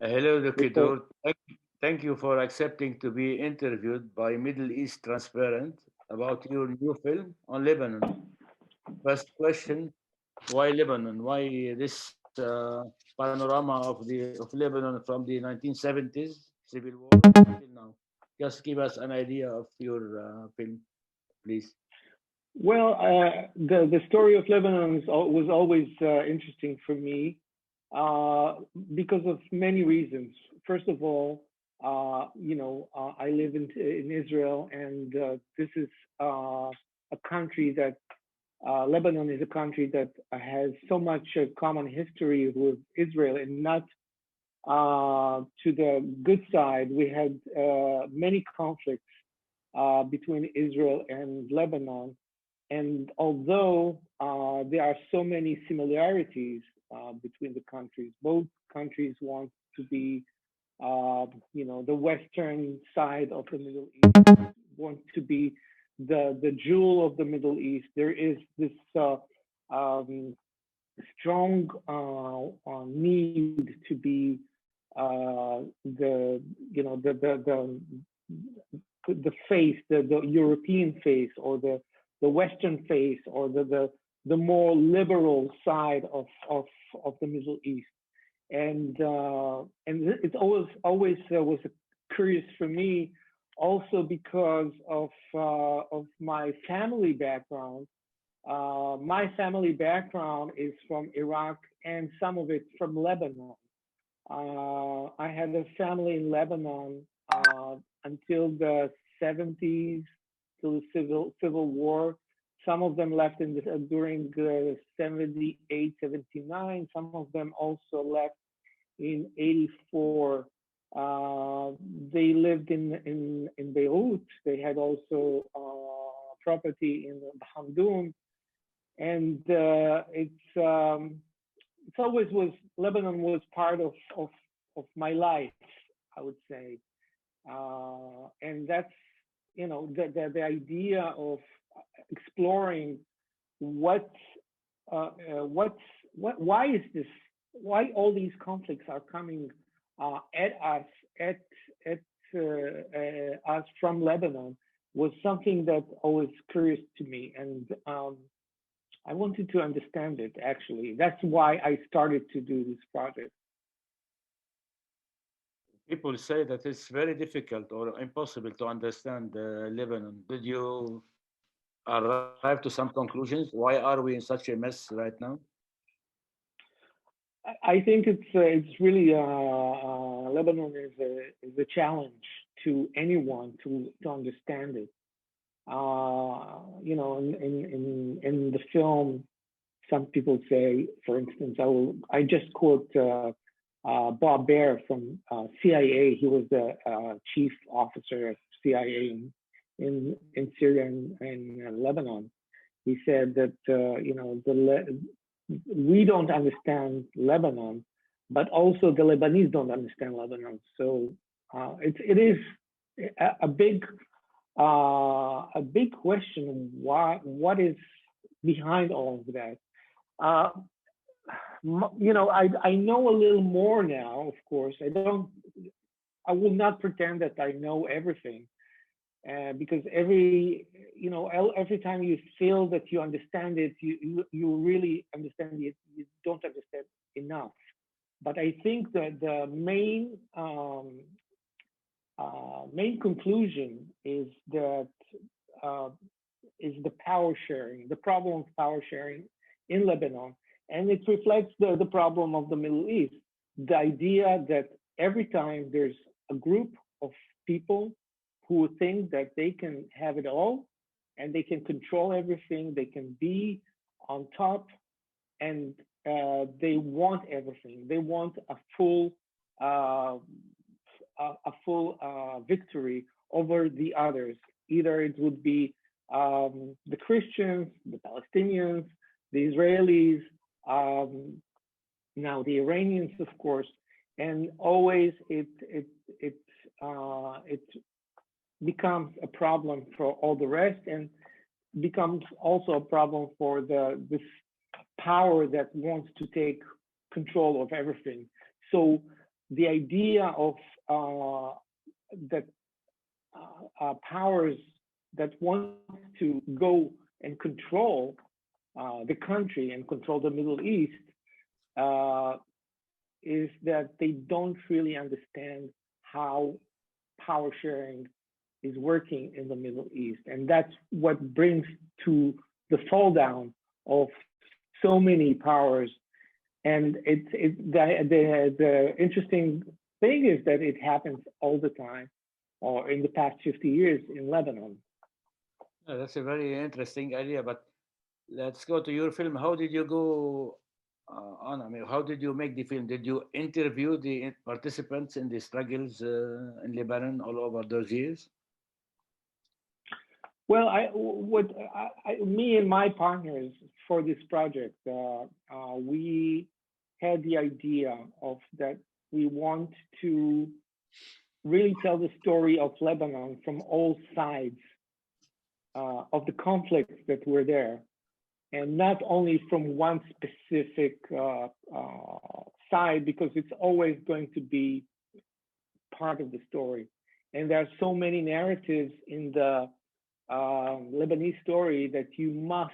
Hello, Doki. Mr. Thank you for accepting to be interviewed by Middle East Transparent about your new film on Lebanon. First question: why Lebanon? Why this panorama of Lebanon from the 1970s civil war until now? Just give us an idea of your film, please. Well, the story of Lebanon was always interesting for me uh, because of many reasons. First of all, I live in Israel, and this is a country that Lebanon is a country that has so much common history with Israel, and not to the good side. We had many conflicts between Israel and Lebanon. And although there are so many similarities between the countries, both countries want to be, the Western side of the Middle East, want to be the jewel of the Middle East. There is this um, strong need to be the the face, the European face, or the Western face, or the more liberal side of the Middle East. And it always was curious for me, also because of my family background. My family background is from Iraq and some of it from Lebanon. I had a family in Lebanon until the 70s, till the civil war. Some of them left during 78, 79. Some of them also left in 84. They lived in Beirut. They had also property in Hamdoun, and it's always was Lebanon was part of my life, I would say, and that's the idea of exploring what what's why is this, why all these conflicts are coming at us at at us from Lebanon was something that always curious to me, and I wanted to understand it. Actually, that's why I started to do this project. People say that it's very difficult or impossible to understand Lebanon. Did you arrive to some conclusions? Why are we in such a mess right now? I think it's really Lebanon is a challenge to anyone to understand it. In the film, some people say, for instance, I just quote Bob Baer from CIA. He was the chief officer of CIA in Syria and Lebanon. He said that we don't understand Lebanon, but also the Lebanese don't understand Lebanon. So it is a a big question. Why? What is behind all of that? Uh, I know a little more now. Of course, I will not pretend that I know everything, because every time you feel that you understand it, you really understand it. You don't understand enough. But I think that the main conclusion uh, is the power sharing, the problem of power sharing in Lebanon, and it reflects the problem of the Middle East. The idea that every time there's a group of people who think that they can have it all and they can control everything, they can be on top, and they want everything. They want uh, a full victory over the others. Either it would be the Christians, the Palestinians, the Israelis, um, now the Iranians, of course, and always it becomes a problem for all the rest, and becomes also a problem for this power that wants to take control of everything. So the idea of that powers that want to go and control the country and control the Middle East is that they don't really understand how power sharing is working in the Middle East. And that's what brings to the fall down of so many powers. And the interesting thing is that it happens all the time, or in the past 50 years in Lebanon. Oh, that's a very interesting idea, but let's go to your film. How did you go on? I mean, how did you make the film? Did you interview the participants in the struggles in Lebanon all over those years? Well, me and my partners for this project, we had the idea of that we want to really tell the story of Lebanon from all sides of the conflicts that were there, and not only from one specific side, because it's always going to be part of the story. And there are so many narratives in the Lebanese story that you must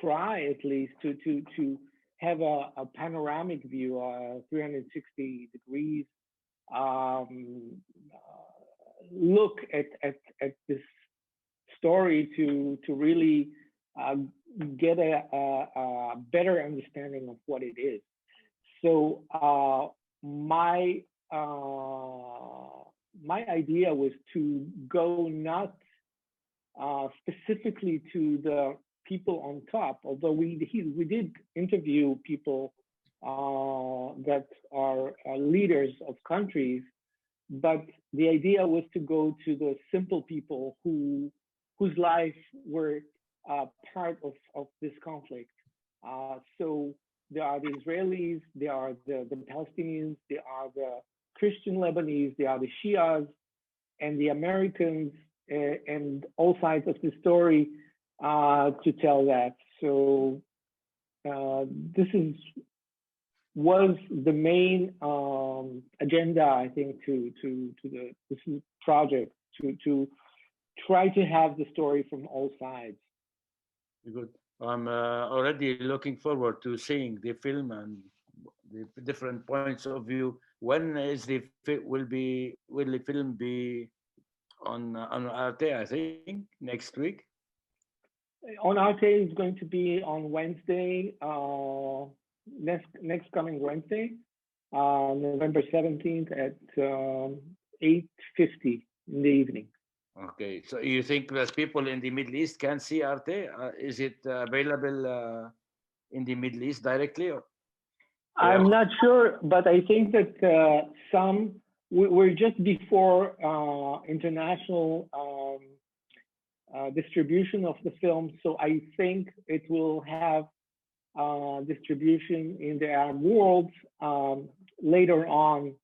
try at least to have a panoramic view, 360 degrees look at this story to really get a better understanding of what it is. So my idea was to go not specifically to the people on top, although we did interview people that are leaders of countries, but the idea was to go to the simple people whose lives were part of this conflict. So there are the Israelis, there are the Palestinians, there are the Christian Lebanese, there are the Shias, and the Americans, and all sides of the story to tell that. So this was the main agenda, I think, to this project, to try to have the story from all sides. Good. I'm already looking forward to seeing the film and the different points of view. When is will the film be on Arte? I think next week. On Arte is going to be on Wednesday, next coming Wednesday, November 17th at 8:50 in the evening. Okay, so you think that people in the Middle East can see Arte? Is it available in the Middle East directly? I'm not sure, but I think that we're just before international distribution of the film, so I think it will have distribution in the Arab world later on,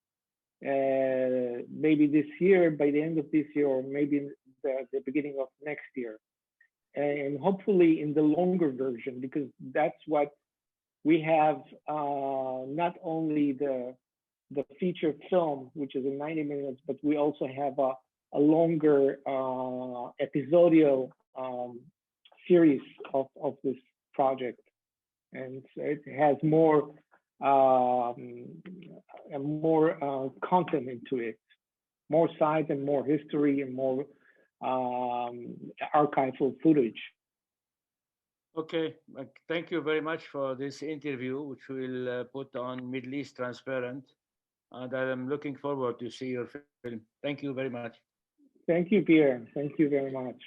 maybe this year, by the end of this year, or maybe the beginning of next year, and hopefully in the longer version, because that's what we have, not only the feature film, which is in 90 minutes, but we also have a longer episodial series of this project, and it has more content into it, more sides and more history and more archival footage. Okay, thank you very much for this interview, which we'll put on Middle East Transparent, and I'm looking forward to see your film. Thank you very much. Thank you, Pierre. Thank you very much.